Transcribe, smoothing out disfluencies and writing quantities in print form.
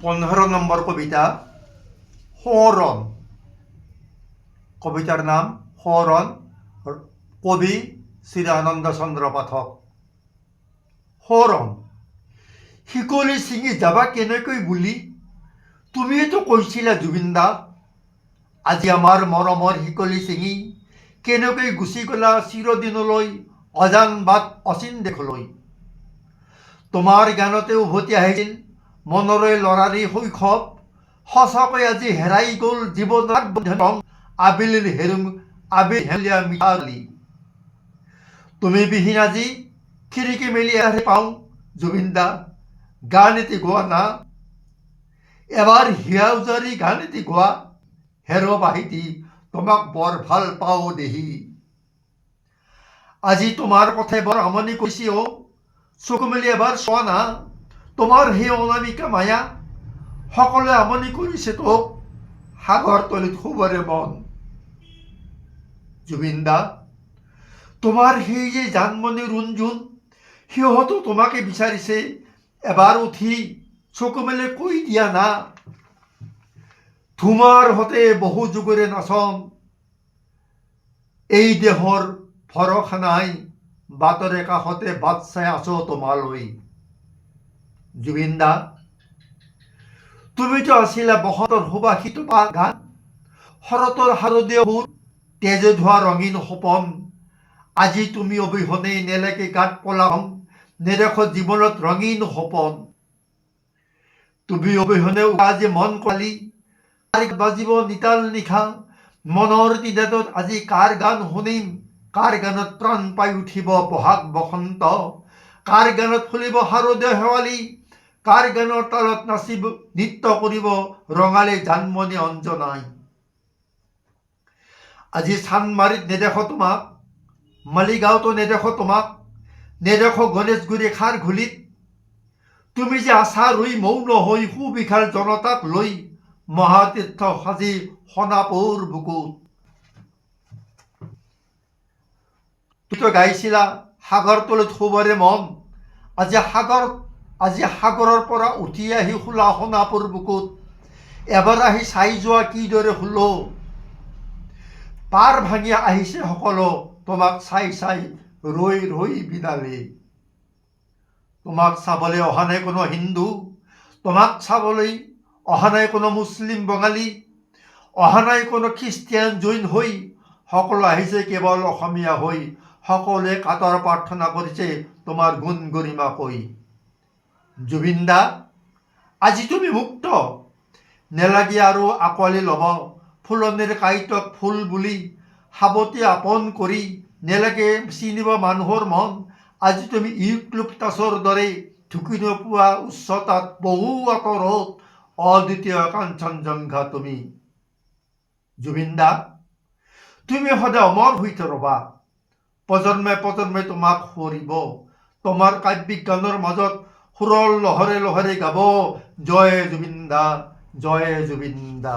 15 number কবিতা সোঁৱৰণ। কবিতাৰ নাম সোঁৱৰণ, কবি শ্ৰী আনন্দ চন্দ্ৰ পাঠক। সোঁৱৰণ। শিকলি ছিঙি যাবা কেনেকৈ বুলি তুমিয়েতো কৈছিলা জুবিন দা। আজি আমাৰ মৰমৰ শিকলি ছিঙি কেনেকৈ গুচি গলা চিৰদিনলৈ অজান বাট অচিন দেশলৈ। তোমাৰ গানতে উভতি আহিছিল মনৰে লৰাৰি শৈশৱ। সঁচাকৈ আজি হেৰাই গ'ল জীৱনৰ বন্ধন আবেলিৰ হেৰুলীয়া মিঠালি। তুমি বিহীন আজি খিৰিকী মেলি আহে পাওঁ জুবিন দা, গান এটি গোৱা না। এবাৰ হিয়া উজাৰি গান এটি গোৱা, হেৰ বাহিতি তোমাক বৰ ভাল পাওঁ দেহি। আজি তোমাৰ কথাই বৰ আমনি কৰিছে অ, চকু মেলি এবাৰ চোৱা না। তোমাৰ সেই অনামিকা মায়া সকলোৱে আমনি কৰিছে তোক, সাগৰ তলিত শুবৰে মন। জুবিন দা, তোমাৰ সেই যে জানমণি ৰুণজুন, সিহঁতো তোমাকে বিচাৰিছে। এবাৰ উঠি চকু মেলি কৈ দিয়া না। তোমাৰ হতে বহু যুগৰে নাচন, এই দেহৰ ভৰসা নাই, বাটৰে কাষতে বাট চাই আছো তোমালৈ। জুবিন দা, তুমিতো আছিলা বসন্তৰ সুবাসিত গান, শৰতৰ শাৰদীয় সুৰ, তেজে ধোৱা ৰঙীন সপোন। আজি তুমি অবিহনে নেলেকে গাত পলাম, নেদেখো জীৱনত ৰঙীন সপোন। তুমি অবিহনে আজি মন কালি বাজিব নিতাল নিশা, মনৰ দিনত আজি কাৰ গান শুনিম, কাৰ গানত প্ৰাণ পাই উঠিব বহাগ বসন্ত, কাৰ গানত ফুলিব শাৰদীয় শেৱালি, কাৰ গানৰ তালত নাচিব নৃত্য কৰিব ৰঙালী জানমণি অঞ্জনাই। আজি চানমাৰিত নেদেখো তোমাক, মালিগাঁৱতো নেদেখো তোমাক, নেদেখো গণেশগুৰি খাৰঘুলিত। তুমি যে আশা ৰুই মৌন হৈ সুবিশাল জনতাক লৈ মহাতীৰ্থ সাজি সোণাপুৰ বুকুত। তুমিতো গাইছিলা সাগৰ তলিত শুবৰে মন, আজি সাগৰৰ পৰা উঠি আহি শুলা সোণাপুৰ বুকুত। এবাৰ আহি চাই যোৱা কিদৰে শুলো, পাৰ ভাঙি আহিছে সকলো তোমাক চাই চাই ৰৈ ৰৈ বিনালে। তোমাক চাবলৈ অহা নাই কোনো হিন্দু, তোমাক চাবলৈ অহা নাই কোনো মুছলিম বঙালী, অহা নাই কোনো খ্ৰীষ্টিয়ান জৈন হৈ, সকলো আহিছে কেৱল অসমীয়া হৈ। সকলোৱে কাতৰ প্ৰাৰ্থনা কৰিছে তোমাৰ গুণ গৰিমা কৈ। জুবিন দা, আজি তুমি মুক্ত, নেলাগে আৰু আঁকোৱালি ল'ব ফুলনিৰ কাঁইটক ফুল বুলি, সাৱটি আপন কৰি নেলাগে চিনিব মানুহৰ মন। আজি তুমি ইউক্লিপটাছৰ দৰে ঢুকি নোপোৱা উচ্চতাত বহু আঁতৰত, অদ্বিতীয় কাঞ্চনজংঘা তুমি। জুবিন দা, তুমি সদায় অমৰ হৈ ৰবা, প্ৰজন্মে প্ৰজন্মে তোমাক সুৰিব, তোমাৰ কাব্যিক গানৰ মাজত সুৰৰ লহৰে লহৰে গাব, জয় জুবিন দা, জয় জুবিন দা।